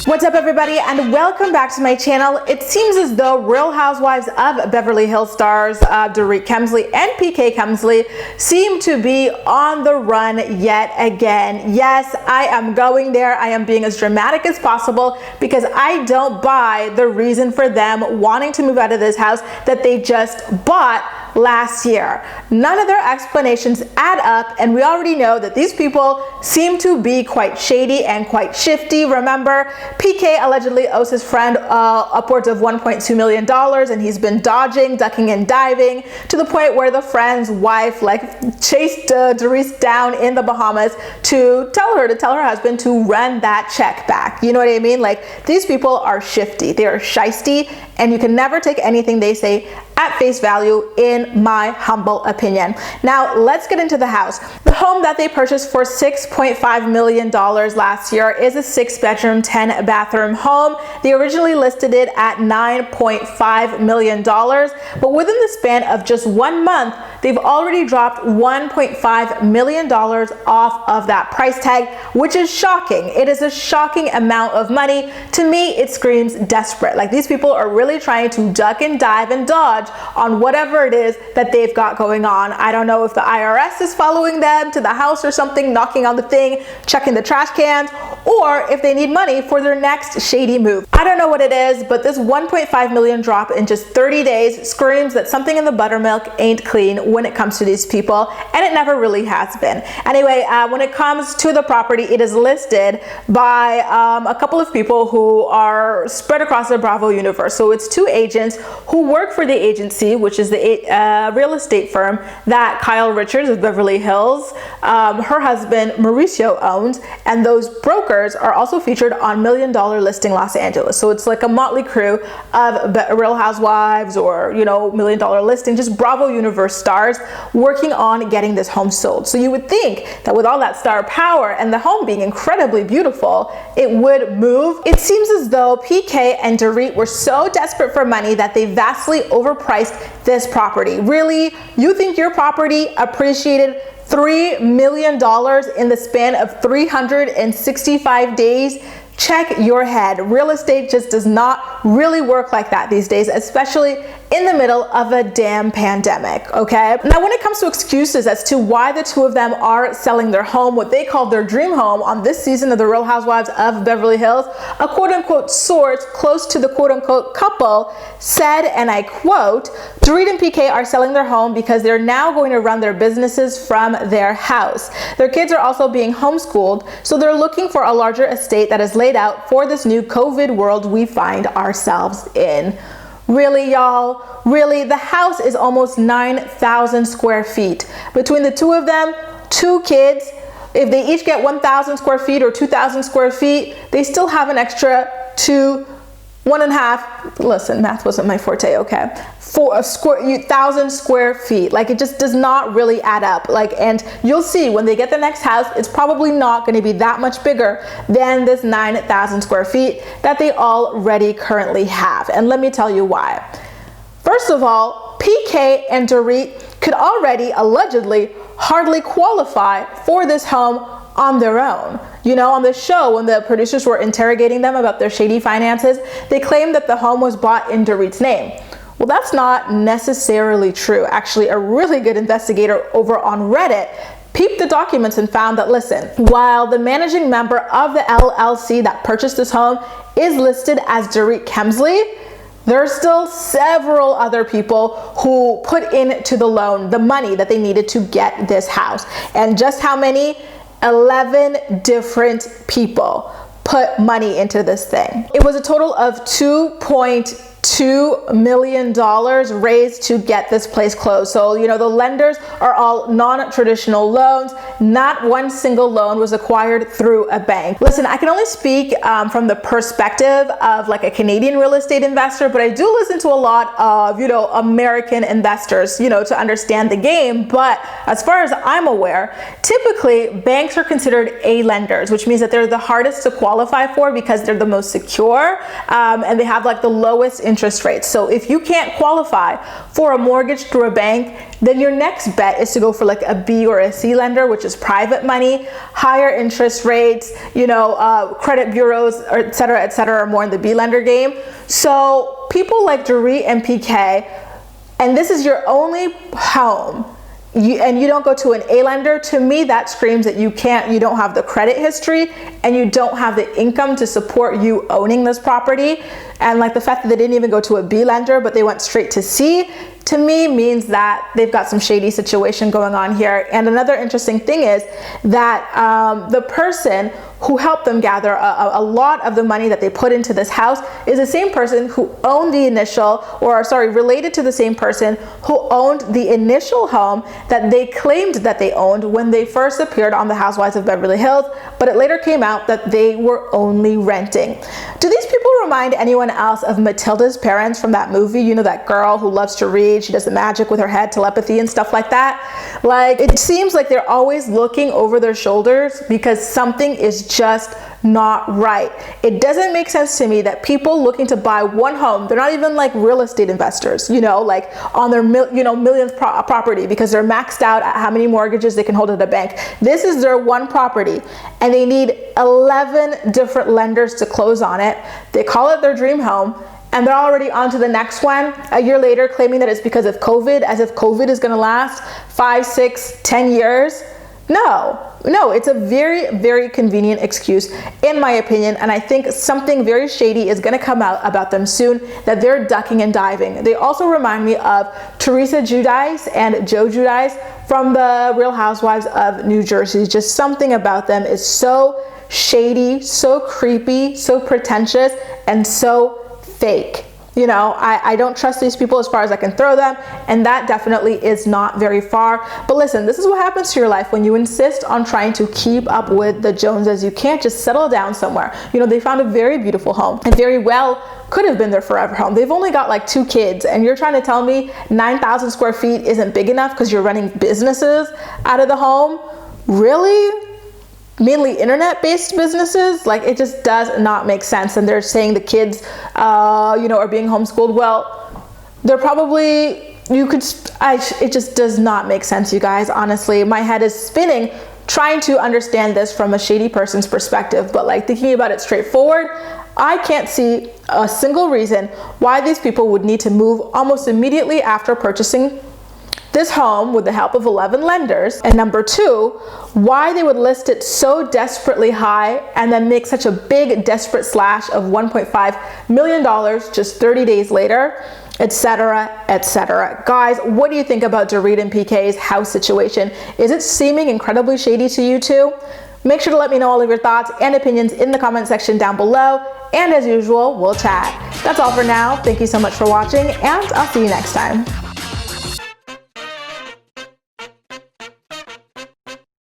What's up, everybody, and welcome back to my channel. It seems as though Real Housewives of Beverly Hills stars Dorit Kemsley and PK Kemsley seem to be on the run yet again. Yes, I am going there. I am being as dramatic as possible because I don't buy the reason for them wanting to move out of this house that they just bought last year. None of their explanations add up, and we already know that these people seem to be quite shady and quite shifty. Remember, PK allegedly owes his friend upwards of $1.2 million, and he's been dodging, ducking, and diving to the point where the friend's wife chased Dorit down in the Bahamas to tell her husband to run that check back. You know what I mean? These people are shifty. They are shisty, and you can never take anything they say at face value, in my humble opinion. Now, let's get into the house. The home that they purchased for $6.5 million last year is a 6-bedroom, 10-bathroom home. They originally listed it at $9.5 million, but within the span of just 1 month, they've already dropped $1.5 million off of that price tag, which is shocking. It is a shocking amount of money. To me, it screams desperate. These people are really trying to duck and dive and dodge on whatever it is that they've got going on. I don't know if the IRS is following them to the house or something, knocking on the thing, checking the trash cans, or if they need money for their next shady move. I don't know what it is, but this $1.5 million drop in just 30 days screams that something in the buttermilk ain't clean when it comes to these people, and it never really has been. Anyway, when it comes to the property, it is listed by a couple of people who are spread across the Bravo universe. So it's 2 agents who work for the agency, which is the real estate firm that Kyle Richards of Beverly Hills, her husband Mauricio owns, and those brokers are also featured on $1 Million Listing Los Angeles. So it's like a motley crew of Real Housewives or, $1 Million Listing, just Bravo universe stars working on getting this home sold. So you would think that with all that star power and the home being incredibly beautiful, it would move. It seems as though PK and Dorit were so desperate for money that they vastly overpriced this property. Really? You think your property appreciated $3 million in the span of 365 days? Check your head. Real estate just does not really work like that these days, especially in the middle of a damn pandemic, okay? Now, when it comes to excuses as to why the 2 of them are selling their home, what they call their dream home, on this season of the Real Housewives of Beverly Hills, a quote-unquote source close to the quote-unquote couple said, and I quote, "Dorit and PK are selling their home because they're now going to run their businesses from their house. Their kids are also being homeschooled, so they're looking for a larger estate that is laid out for this new COVID world we find ourselves in." Really, y'all? Really? The house is almost 9,000 square feet. Between the 2 of them, 2 kids, if they each get 1,000 square feet or 2,000 square feet, they still have an extra 1.5, listen, math wasn't my forte, okay, 1,000 square feet. It just does not really add up. And you'll see when they get the next house, it's probably not going to be that much bigger than this 9,000 square feet that they already currently have. And let me tell you why. First of all, PK and Dorit could already allegedly hardly qualify for this home on their own. On the show, when the producers were interrogating them about their shady finances, they claimed that the home was bought in Dorit's name. Well, that's not necessarily true. Actually, a really good investigator over on Reddit peeped the documents and found that, listen, while the managing member of the LLC that purchased this home is listed as Dorit Kemsley, there are still several other people who put into the loan the money that they needed to get this house. And just how many? 11 different people put money into this thing. It was a total of $2.2 million raised to get this place closed. So, the lenders are all non-traditional loans. Not one single loan was acquired through a bank. Listen, I can only speak from the perspective of a Canadian real estate investor, but I do listen to a lot of, American investors, to understand the game. But as far as I'm aware, typically banks are considered A lenders, which means that they're the hardest to qualify for because they're the most secure, and they have the lowest interest interest rates. So if you can't qualify for a mortgage through a bank, then your next bet is to go for like a B or a C lender, which is private money, higher interest rates, credit bureaus, et cetera, are more in the B lender game. So people like Dorit and PK, and this is your only home, and you don't go to an A lender, to me that screams that you don't have the credit history and you don't have the income to support you owning this property. And like the fact that they didn't even go to a B lender, but they went straight to C, to me means that they've got some shady situation going on here. And another interesting thing is that the person who helped them gather a lot of the money that they put into this house is the same person who owned the related to the same person who owned the initial home that they claimed that they owned when they first appeared on the Housewives of Beverly Hills, but it later came out that they were only renting. Do these people remind anyone else of Matilda's parents from that movie? You know, that girl who loves to read, she does the magic with her head, telepathy and stuff like that. Like, it seems like they're always looking over their shoulders because something is just not right. It doesn't make sense to me that people looking to buy one home, they're not even like real estate investors, like on their millionth property, because they're maxed out at how many mortgages they can hold at a bank. This is their one property and they need 11 different lenders to close on it. They call it their dream home, and they're already on to the next one a year later, claiming that it's because of COVID, as if COVID is going to last 5, 6, 10 years. No, it's a very, very convenient excuse, in my opinion, and I think something very shady is going to come out about them soon, that they're ducking and diving. They also remind me of Teresa Giudice and Joe Giudice from the Real Housewives of New Jersey. Just something about them is so shady, so creepy, so pretentious, and so fake. I don't trust these people as far as I can throw them, and that definitely is not very far. But listen, this is what happens to your life when you insist on trying to keep up with the Joneses. You can't just settle down somewhere. They found a very beautiful home and very well could have been their forever home. They've only got like 2 kids, and you're trying to tell me 9,000 square feet isn't big enough because you're running businesses out of the home? Really? Mainly internet-based businesses? Like, it just does not make sense. And they're saying the kids are being homeschooled. Well, they're probably, it just does not make sense, you guys. Honestly, my head is spinning trying to understand this from a shady person's perspective, but like thinking about it straightforward, I can't see a single reason why these people would need to move almost immediately after purchasing this home with the help of 11 lenders. And number 2, why they would list it so desperately high and then make such a big desperate slash of $1.5 million just 30 days later, etc., etc. Guys, what do you think about Dorit and PK's house situation? Is it seeming incredibly shady to you too? Make sure to let me know all of your thoughts and opinions in the comment section down below. And as usual, we'll chat. That's all for now. Thank you so much for watching, and I'll see you next time.